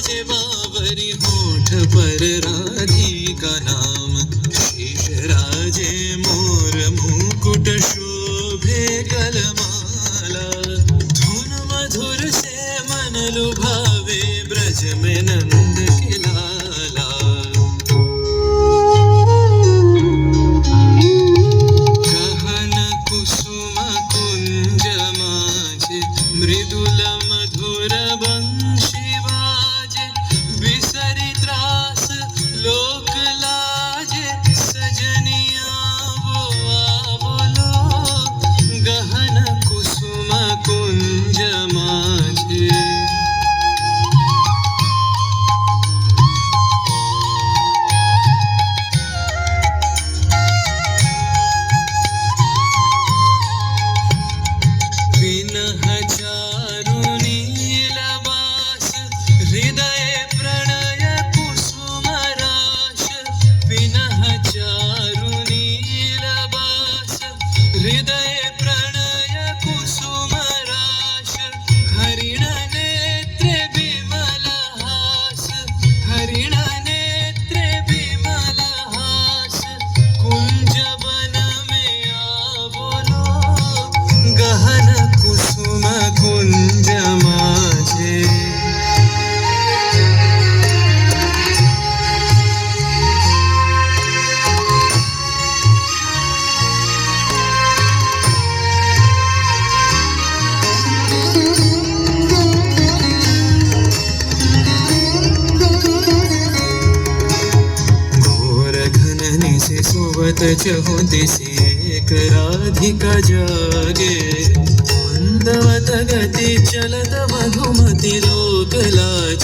से बावरी होठ पर राधिका नाम, शेषराजे मोर मुकुट शोभे गलमाला, धुन मधुर से मन लुभावे ब्रज में नंद के लाला। गहन कुसुम कुंज माझे मृदुल मधुर बंशी बाजे, बिसरी त्रास लोक लाजे, सजनिया वो बोलो, गहन कुसुम कुंज माझे। विनह चारु नीलबास, हृदय प्रणय कुसुम राश, विनह चारु नीलबास, हृदय प्रणय कुसुम राश, हरिण नेत्रे विमल हास, हरिण नेत्रे विमल हास, कुंज वन में आवलो, गहन कुसुम कुंज माझे। घोर घन से सोवत चहु दिशि, एक राधिका जागे, मंदवत गति चलत मधुमति लोक लाज